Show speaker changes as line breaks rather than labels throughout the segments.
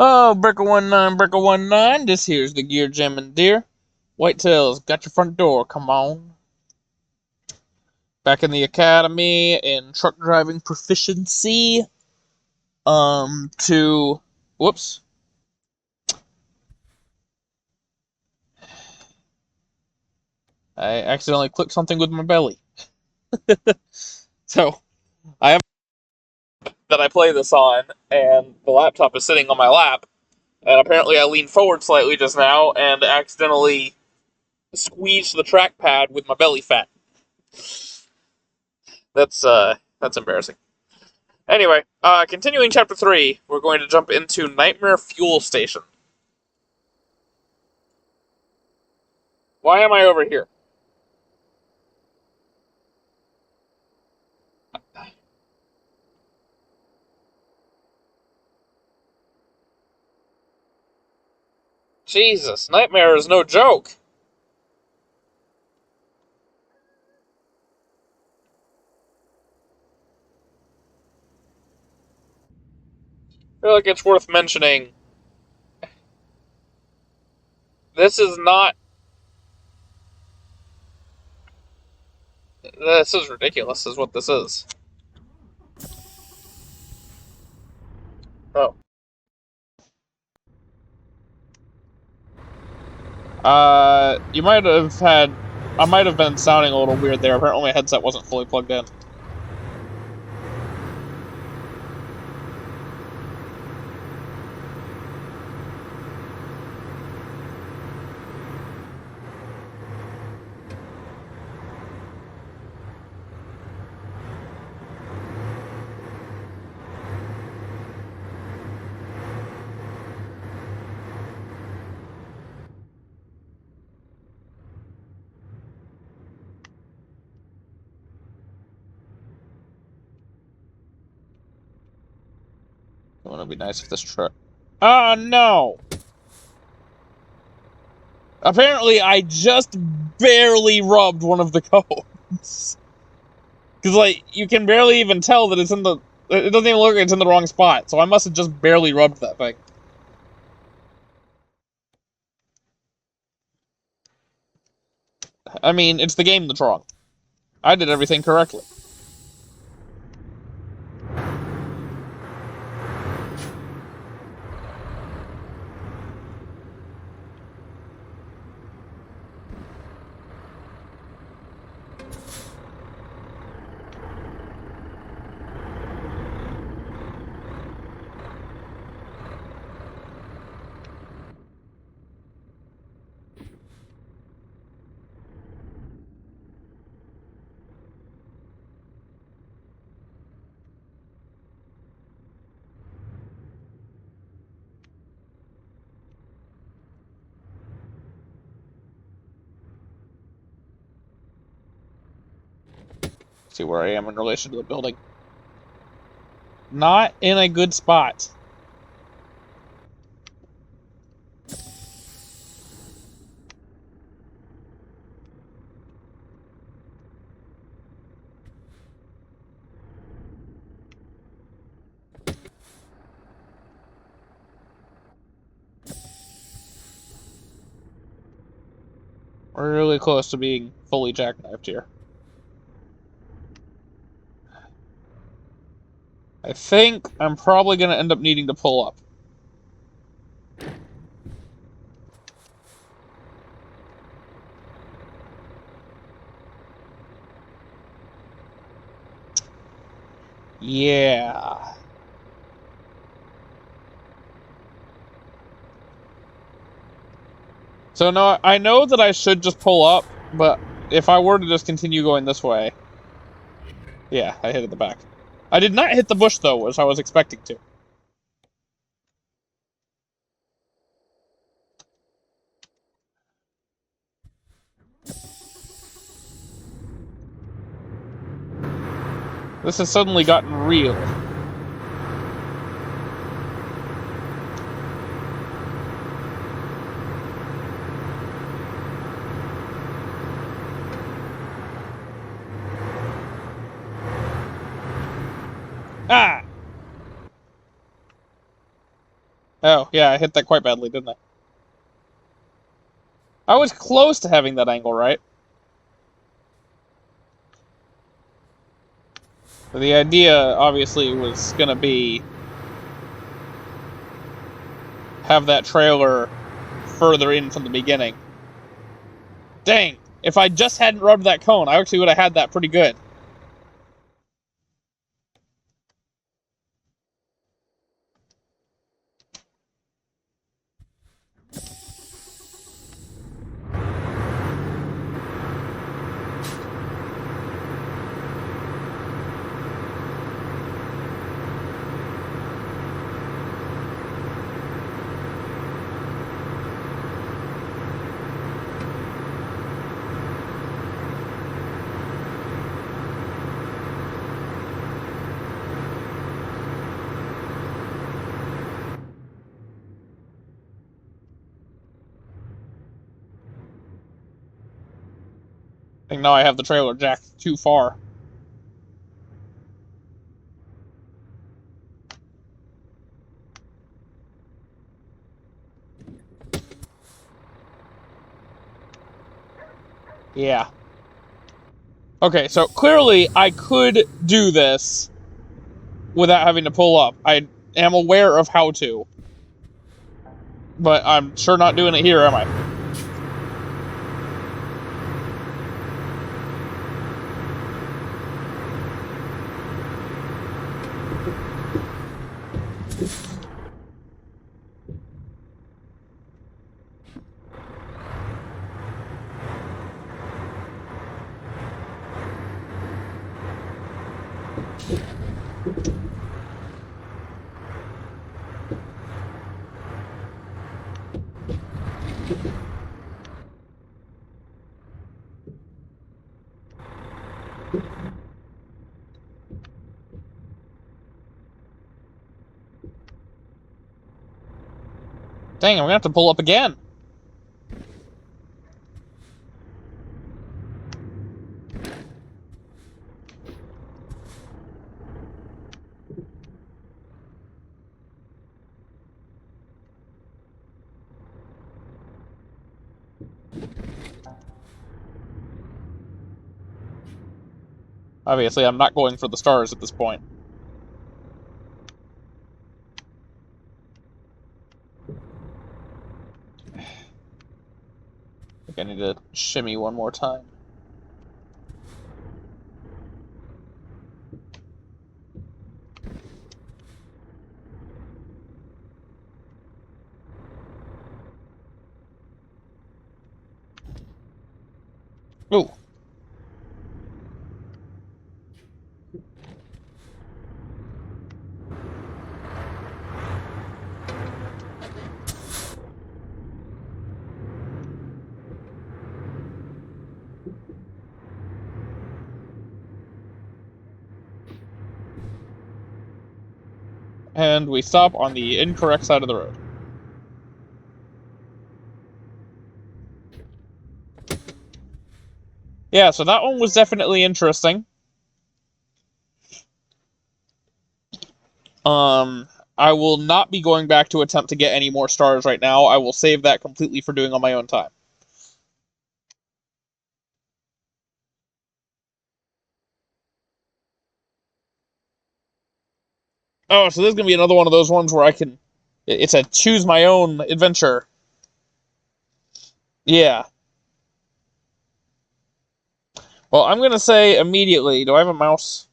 Oh, Bricker19, this here's the Gear Jamming Deer. Whitetails, got your front door, come on. Back in the academy in truck driving proficiency. Whoops. I accidentally clicked something with my belly. So, I have that I play this on, and the laptop is sitting on my lap, and apparently I leaned forward slightly just now and accidentally squeezed the trackpad with my belly fat. That's embarrassing. Anyway, continuing chapter 3, we're going to jump into Nightmare Fuel Station. Why am I over here? Jesus, Nightmare is no joke. I feel like it's worth mentioning. This is not. This is ridiculous, is what this is. Oh. You might have had. I might have been sounding a little weird there. Apparently my headset wasn't fully plugged in. It would be nice if this truck. Oh no! Apparently, I just barely rubbed one of the cones. Because, like, you can barely even tell that it's in the. It doesn't even look like it's in the wrong spot, so I must have just barely rubbed that thing. I mean, it's the game that's wrong. I did everything correctly. See where I am in relation to the building. Not in a good spot. We're really close to being fully jackknifed here. I think I'm probably going to end up needing to pull up. Yeah. So no, I know that I should just pull up, but if I were to just continue going this way... Yeah, I hit it the back. I did not hit the bush, though, as I was expecting to. This has suddenly gotten real. Ah! Oh, yeah, I hit that quite badly, didn't I? I was close to having that angle right. The idea, obviously, was going to be have that trailer further in from the beginning. Dang, if I just hadn't rubbed that cone, I actually would have had that pretty good. I think now I have the trailer jacked too far. Yeah. Okay, so clearly I could do this without having to pull up. I am aware of how to. But I'm sure not doing it here, am I? Dang, I'm gonna have to pull up again. Obviously, I'm not going for the stars at this point. I think I need to shimmy one more time. Ooh. And we stop on the incorrect side of the road. Yeah, so that one was definitely interesting. I will not be going back to attempt to get any more stars right now. I will save that completely for doing on my own time. Oh, so this is going to be another one of those ones where I can... It's a choose my own adventure. Yeah. Well, I'm going to say immediately... Do I have a mouse?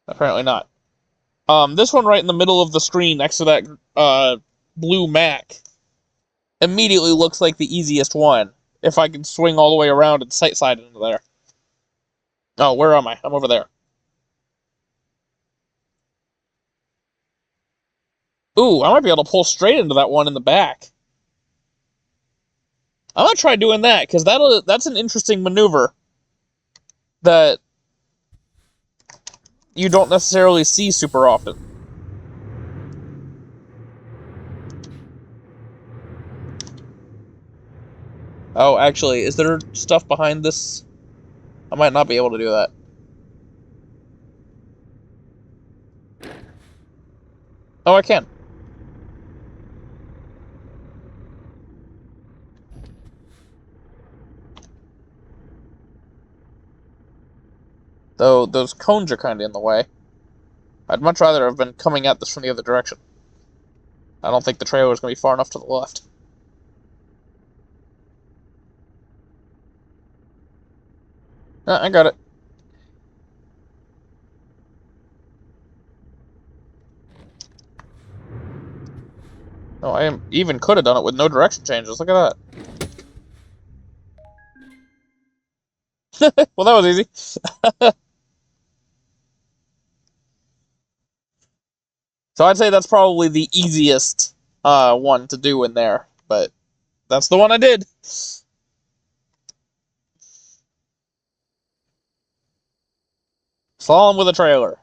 Apparently not. This one right in the middle of the screen next to that blue Mac immediately looks like the easiest one. If I can swing all the way around and sight side into there. Oh, where am I? I'm over there. Ooh, I might be able to pull straight into that one in the back. I'm gonna try doing that, because that's an interesting maneuver that you don't necessarily see super often. Oh, actually, is there stuff behind this? I might not be able to do that. Oh, I can. Though those cones are kind of in the way. I'd much rather have been coming at this from the other direction. I don't think the trailer is going to be far enough to the left. I got it. Oh, I even could have done it with no direction changes. Look at that. Well, that was easy. So I'd say that's probably the easiest one to do in there, but that's the one I did. Slalom with a trailer.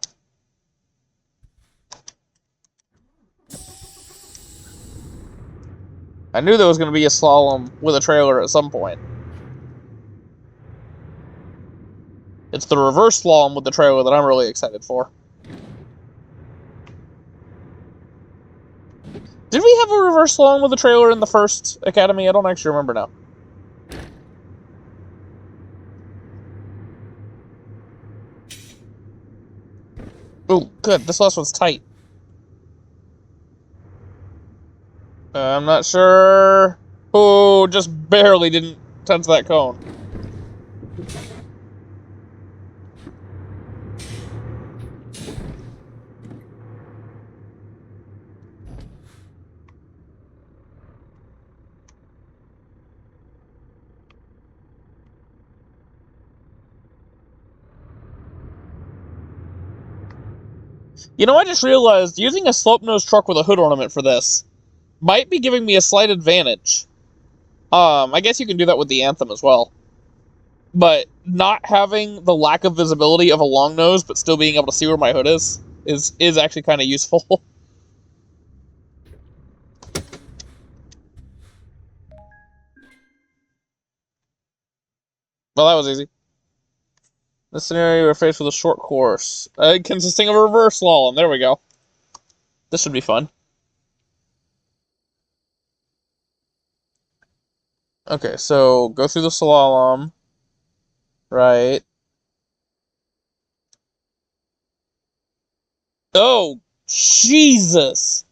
I knew there was going to be a slalom with a trailer at some point. It's the reverse slalom with the trailer that I'm really excited for. Did we have a reverse slalom with a trailer in the first Academy? I don't actually remember now. Oh, good. This last one's tight. I'm not sure. Oh, just barely didn't touch that cone. You know, I just realized using a slope-nosed truck with a hood ornament for this might be giving me a slight advantage. I guess you can do that with the Anthem as well. But not having the lack of visibility of a long nose, but still being able to see where my hood is actually kind of useful. Well, that was easy. This scenario, we're faced with a short course, consisting of a reverse slalom. There we go. This should be fun. Okay, so go through the slalom, right? Oh, Jesus!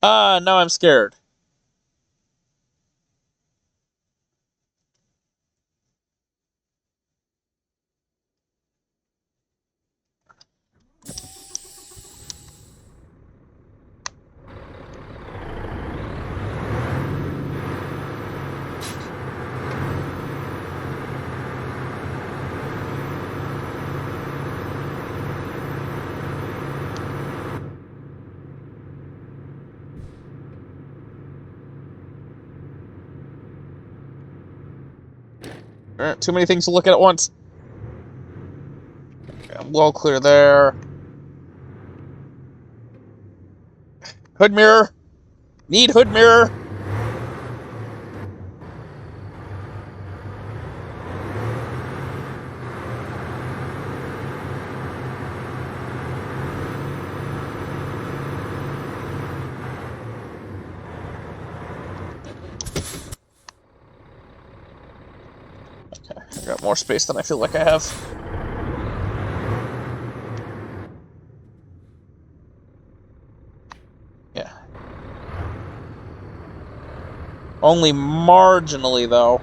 Now I'm scared. Too many things to look at once. Okay, I'm well clear there. Hood mirror. Need hood mirror. Okay, I got more space than I feel like I have. Yeah. Only marginally, though.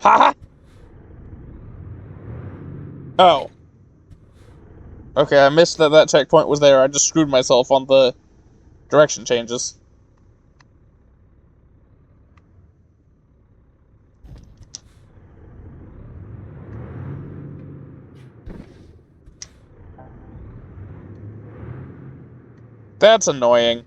Haha! Oh. Okay, I missed that checkpoint was there. I just screwed myself on the direction changes. That's annoying.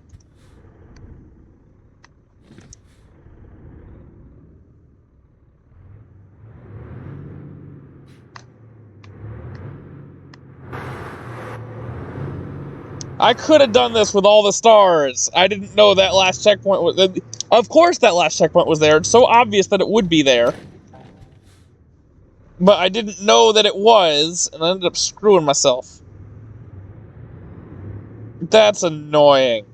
I could have done this with all the stars. I didn't know that last checkpoint was... Of course that last checkpoint was there. It's so obvious that it would be there. But I didn't know that it was, and I ended up screwing myself. That's annoying.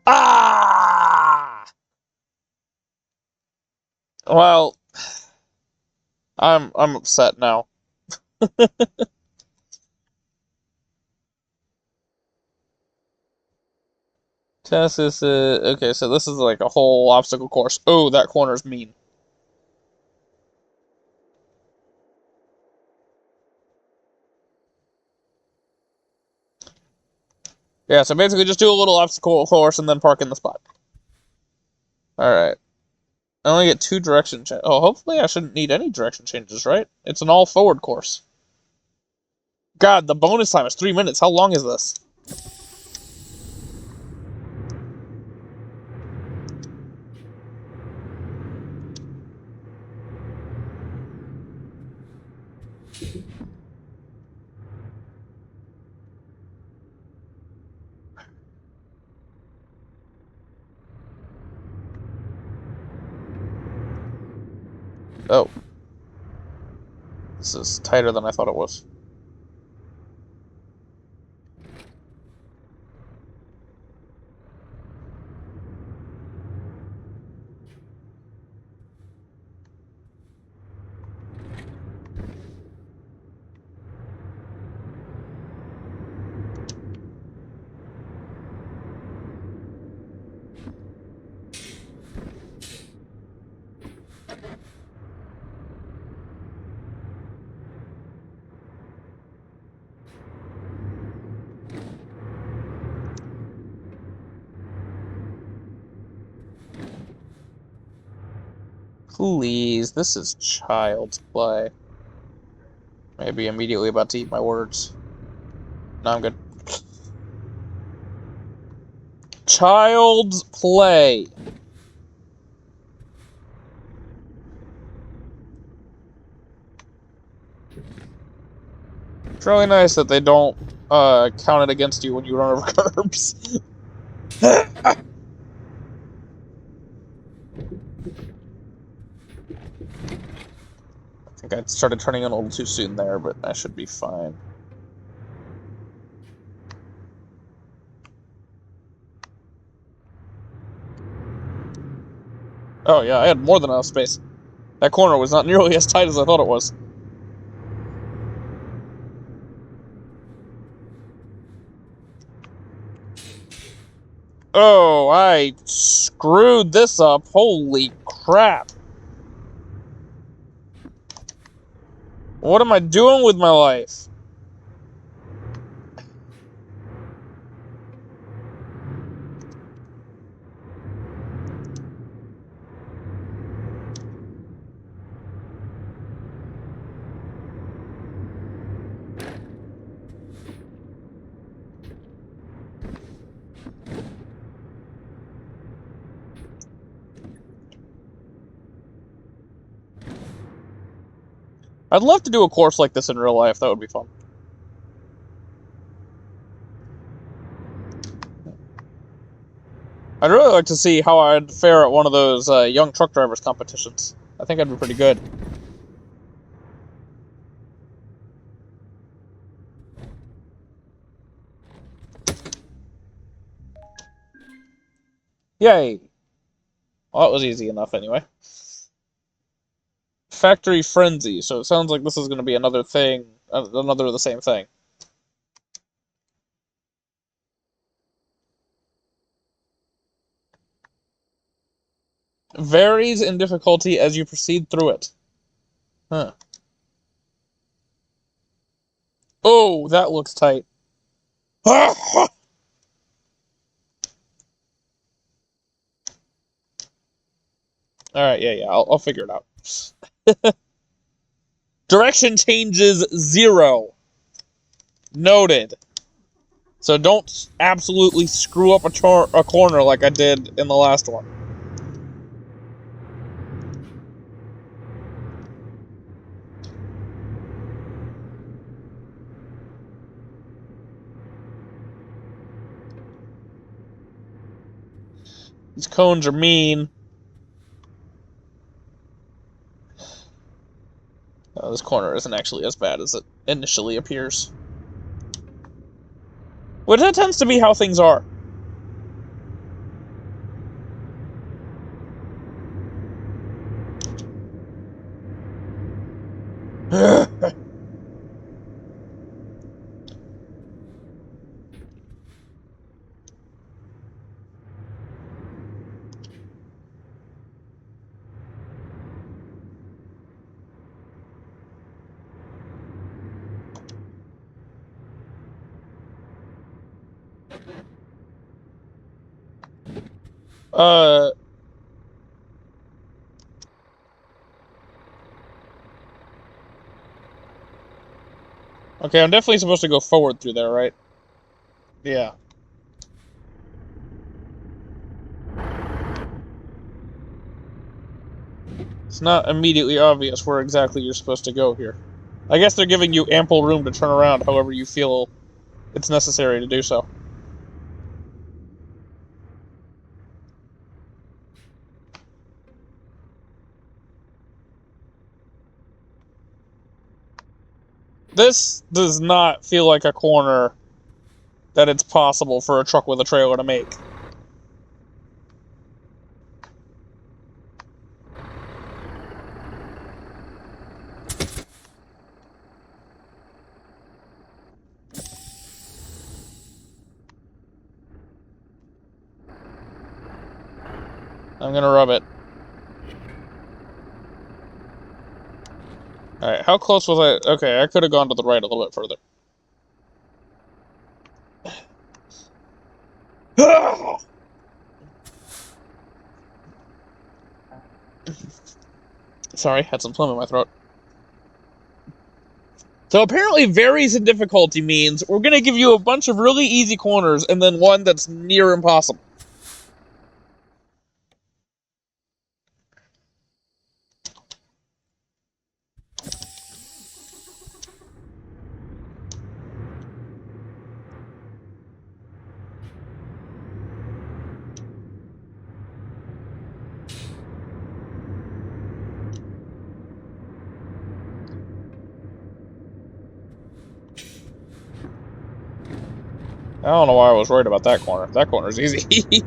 Ah! Well, I'm upset now. Test is okay, so this is like a whole obstacle course. Oh, that corner's mean. Yeah, so basically just do a little obstacle course and then park in the spot. Alright. I only get 2 direction changes. Oh, hopefully I shouldn't need any direction changes, right? It's an all-forward course. God, the bonus time is 3 minutes. How long is this? Oh. This is tighter than I thought it was. Please, this is child's play. Maybe immediately about to eat my words. No, I'm good. Child's play. It's really nice that they don't count it against you when you run over curbs. I think I started turning in a little too soon there, but I should be fine. Oh yeah, I had more than enough space. That corner was not nearly as tight as I thought it was. Oh, I screwed this up. Holy crap. What am I doing with my life? I'd love to do a course like this in real life. That would be fun. I'd really like to see how I'd fare at one of those young truck drivers competitions. I think I'd be pretty good. Yay! Well, that was easy enough anyway. Factory Frenzy, so it sounds like this is going to be another thing, another of the same thing. Varies in difficulty as you proceed through it. Huh. Oh, that looks tight. Alright, yeah, I'll figure it out. Direction changes 0. Noted. So don't absolutely screw up a corner like I did in the last one. These cones are mean. Oh, this corner isn't actually as bad as it initially appears. Which that tends to be how things are. Okay, I'm definitely supposed to go forward through there, right? Yeah. It's not immediately obvious where exactly you're supposed to go here. I guess they're giving you ample room to turn around however you feel it's necessary to do so. This does not feel like a corner that it's possible for a truck with a trailer to make. I'm gonna rub it. Alright, how close was I? Okay, I could have gone to the right a little bit further. Sorry, had some phlegm in my throat. So apparently varies in difficulty means we're gonna give you a bunch of really easy corners and then one that's near impossible. I don't know why I was worried about that corner. That corner's easy.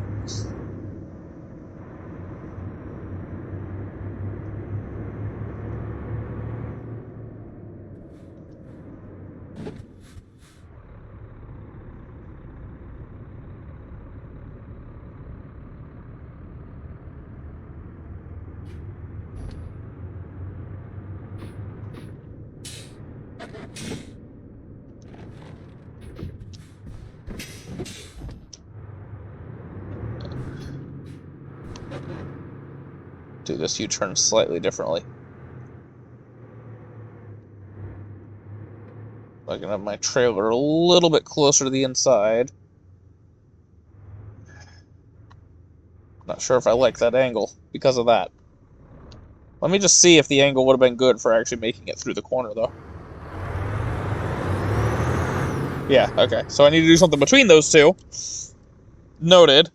Do this U-turn slightly differently. I'm gonna have my trailer a little bit closer to the inside. Not sure if I like that angle because of that. Let me just see if the angle would have been good for actually making it through the corner, though. Yeah, okay. So I need to do something between those two. Noted.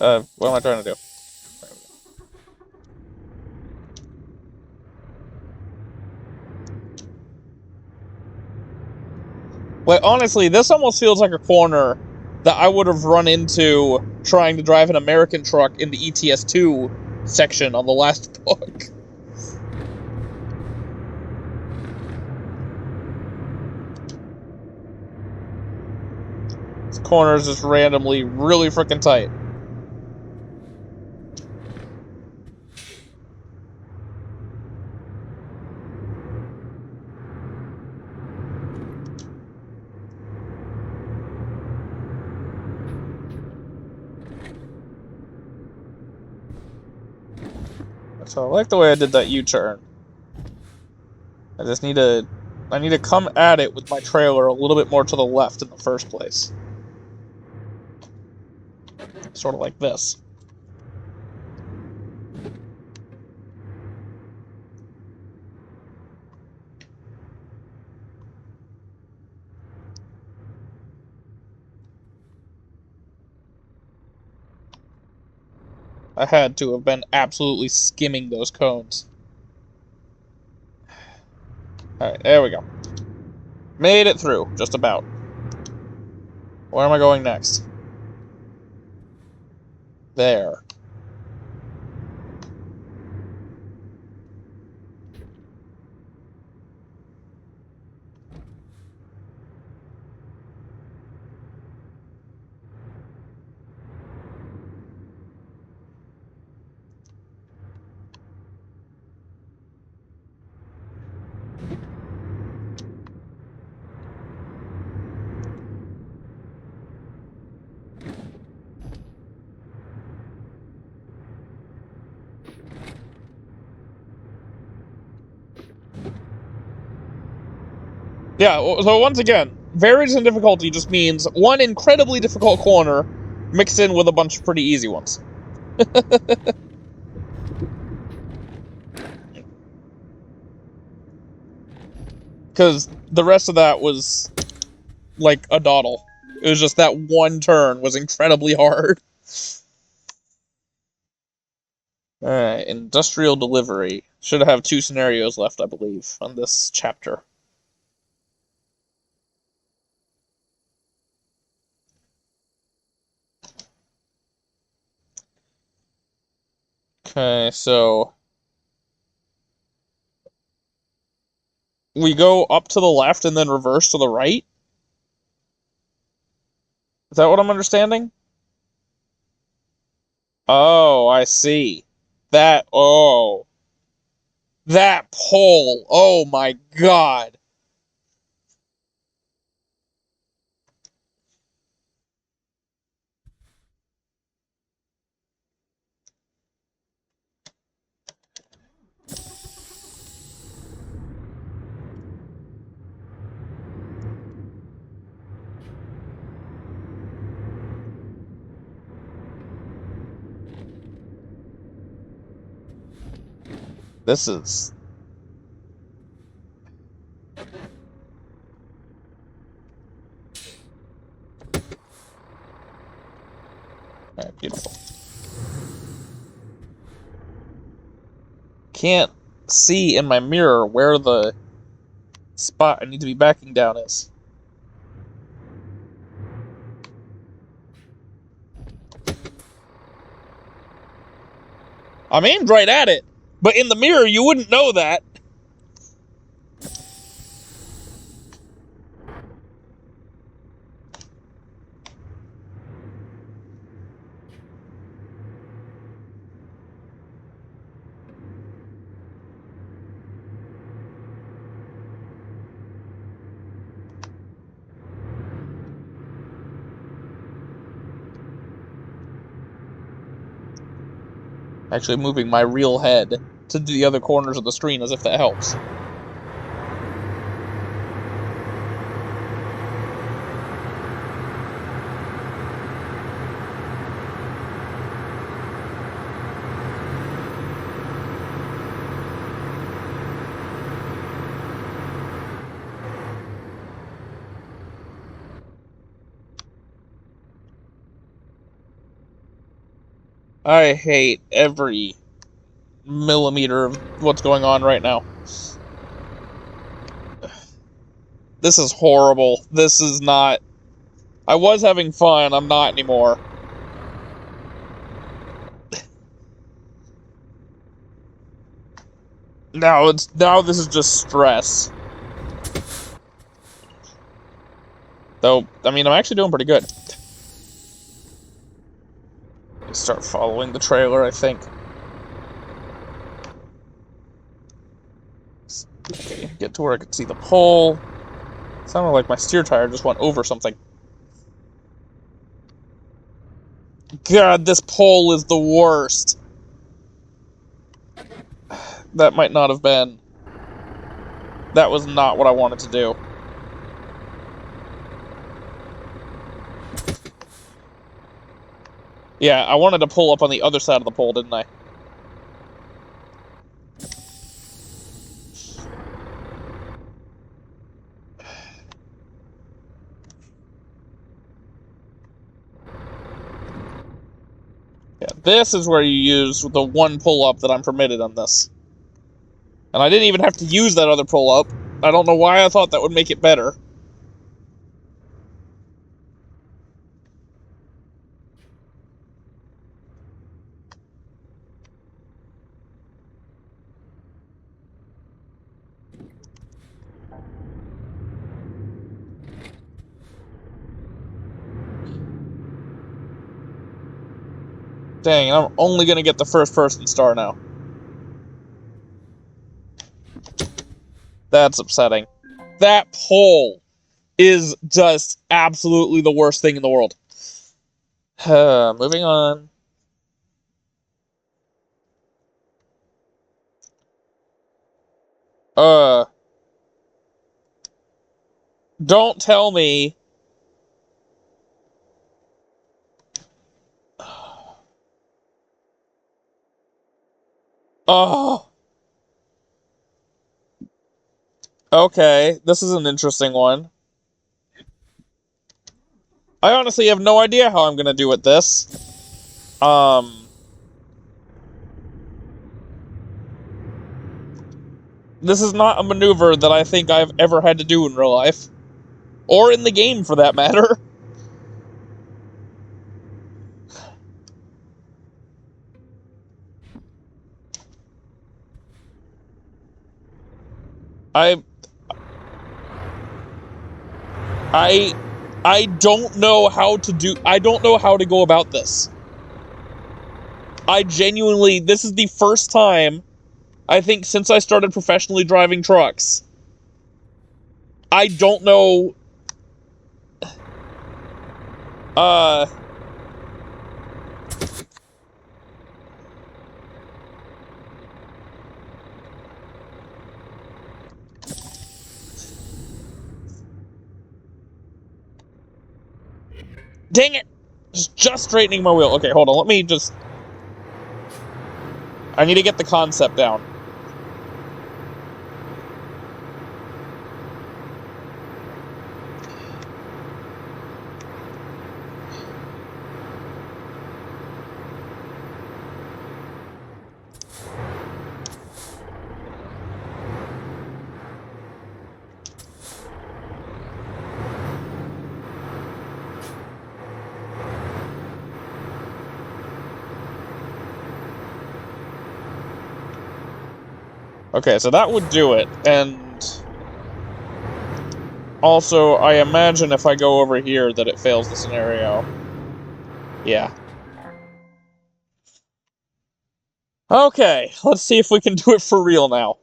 What am I trying to do? Like, honestly, this almost feels like a corner that I would have run into trying to drive an American truck in the ATS 2 section on the last book. This corner is just randomly really freaking tight. So I like the way I did that U-turn. I just need to... I need to come at it with my trailer a little bit more to the left in the first place. Sort of like this. I had to have been absolutely skimming those cones. Alright, there we go. Made it through, just about. Where am I going next? There. Yeah, so once again, varies in difficulty just means one incredibly difficult corner mixed in with a bunch of pretty easy ones. Because the rest of that was like a dawdle. It was just that one turn was incredibly hard. Alright, industrial delivery. Should have 2 scenarios left, I believe, on this chapter. Okay, so we go up to the left and then reverse to the right? Is that what I'm understanding? Oh, I see. Oh. That pole. Oh my god. This is... Alright, beautiful. Can't see in my mirror where the spot I need to be backing down is. I'm aimed right at it, but in the mirror you wouldn't know that. Actually moving my real head to the other corners of the screen as if that helps. I hate every millimeter of what's going on right now. This is horrible. This is not... I was having fun, I'm not anymore. Now this is just stress. Though, I mean, I'm actually doing pretty good. Start following the trailer, I think. Okay, get to where I can see the pole. Sounded like my steer tire just went over something. God, this pole is the worst. That might not have been... That was not what I wanted to do. Yeah, I wanted to pull up on the other side of the pole, didn't I? Yeah, this is where you use the one pull-up that I'm permitted on this. And I didn't even have to use that other pull-up. I don't know why I thought that would make it better. Dang, I'm only gonna get the first-person star now. That's upsetting. That pole is just absolutely the worst thing in the world. Moving on. Don't tell me... Oh. Okay, this is an interesting one. I honestly have no idea how I'm gonna do with this. This is not a maneuver that I think I've ever had to do in real life. Or in the game, for that matter. I don't know how to do... I don't know how to go about this. I genuinely... This is the first time, I think, since I started professionally driving trucks. I don't know... Dang it! Just straightening my wheel. Okay, hold on. Let me just... I need to get the concept down. Okay, so that would do it, and... Also, I imagine if I go over here that it fails the scenario. Yeah. Okay, let's see if we can do it for real now.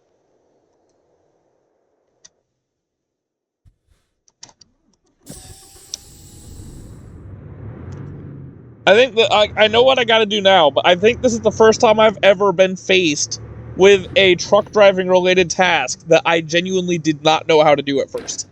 I think that I know what I gotta do now, but I think this is the first time I've ever been faced with a truck driving related task that I genuinely did not know how to do at first.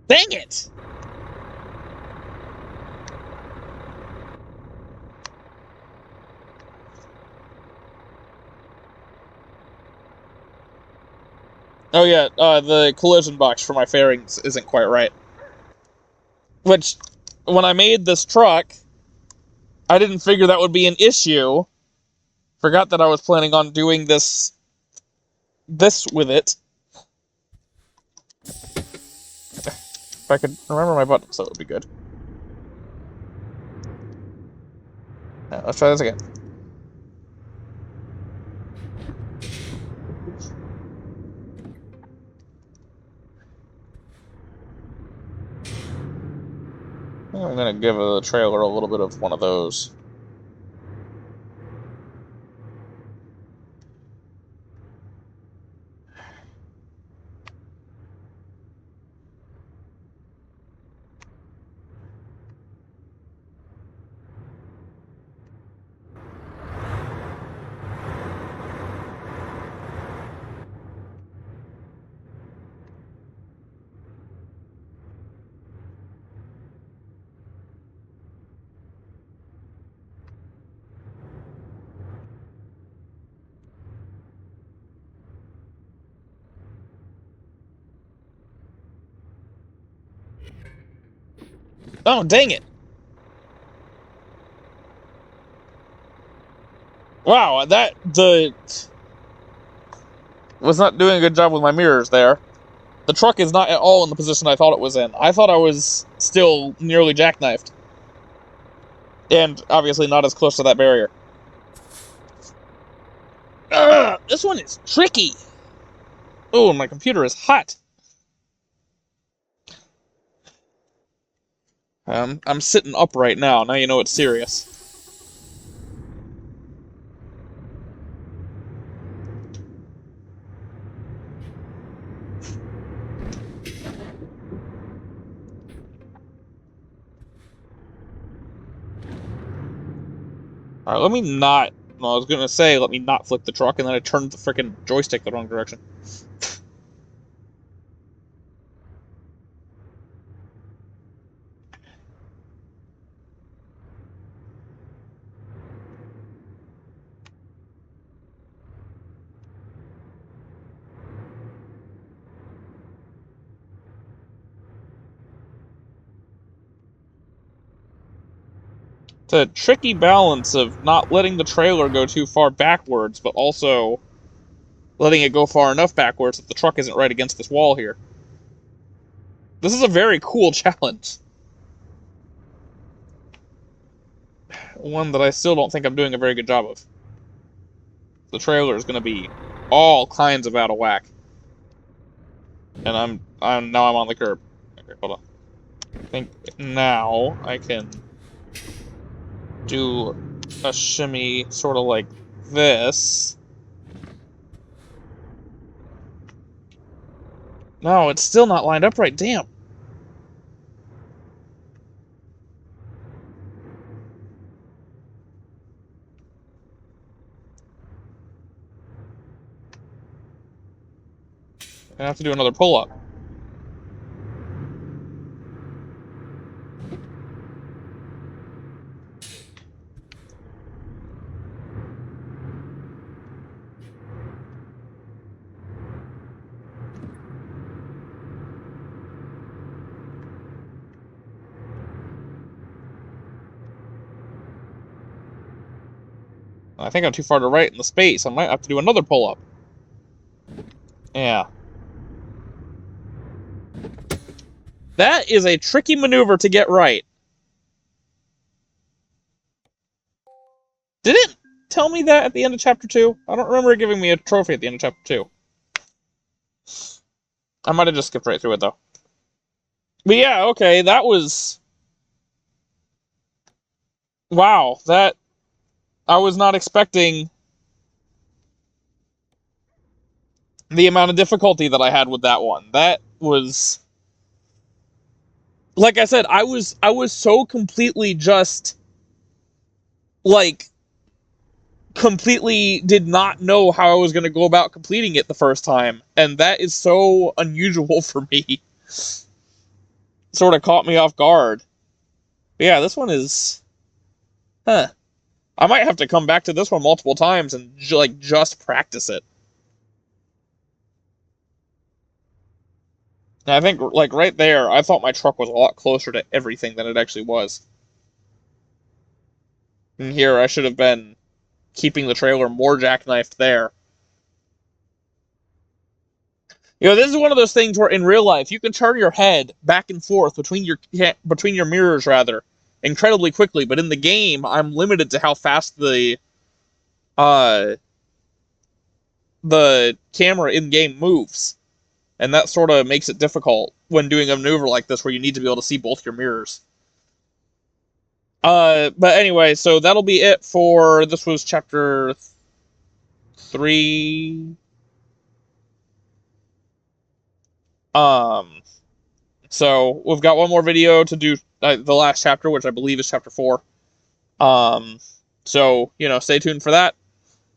Dang it! Oh yeah, the collision box for my fairings isn't quite right. Which, when I made this truck, I didn't figure that would be an issue. Forgot that I was planning on doing this with it. If I could remember my buttons, that would be good. Yeah, let's try this again. I'm gonna give the trailer a little bit of one of those. Oh, dang it! Wow, was not doing a good job with my mirrors there. The truck is not at all in the position I thought it was in. I thought I was still nearly jackknifed. And obviously not as close to that barrier. Ugh, this one is tricky. Oh, my computer is hot. I'm sitting up right now. Now you know it's serious. Alright, let me not... Well, I was gonna say, let me not flick the truck, and then I turned the frickin' joystick the wrong direction. It's a tricky balance of not letting the trailer go too far backwards, but also letting it go far enough backwards that the truck isn't right against this wall here. This is a very cool challenge. One that I still don't think I'm doing a very good job of. The trailer is going to be all kinds of out of whack. And now I'm on the curb. Okay, hold on. I think now I can do a shimmy sort of like this. No, it's still not lined up right. Damn. I have to do another pull-up. I think I'm too far to right in the space. I might have to do another pull-up. Yeah. That is a tricky maneuver to get right. Did it tell me that at the end of Chapter 2? I don't remember it giving me a trophy at the end of Chapter 2. I might have just skipped right through it, though. But yeah, okay, that was... Wow, that... I was not expecting the amount of difficulty that I had with that one. That was... Like I said, I was so completely just... Like... completely did not know how I was going to go about completing it the first time. And that is so unusual for me. Sort of caught me off guard. But yeah, this one is... Huh. I might have to come back to this one multiple times and just practice it. And I think right there, I thought my truck was a lot closer to everything than it actually was. And here I should have been keeping the trailer more jackknifed there. You know, this is one of those things where in real life you can turn your head back and forth between your mirrors rather incredibly quickly, but in the game I'm limited to how fast the camera in game moves, and that sort of makes it difficult when doing a maneuver like this where you need to be able to see both your mirrors. But anyway, so that'll be it for this was chapter 3. Um, so we've got one more video to do, the last chapter, which I believe is chapter 4. Um, so stay tuned for that.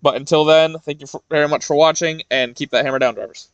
But until then, thank you very much for watching, and keep that hammer down, drivers.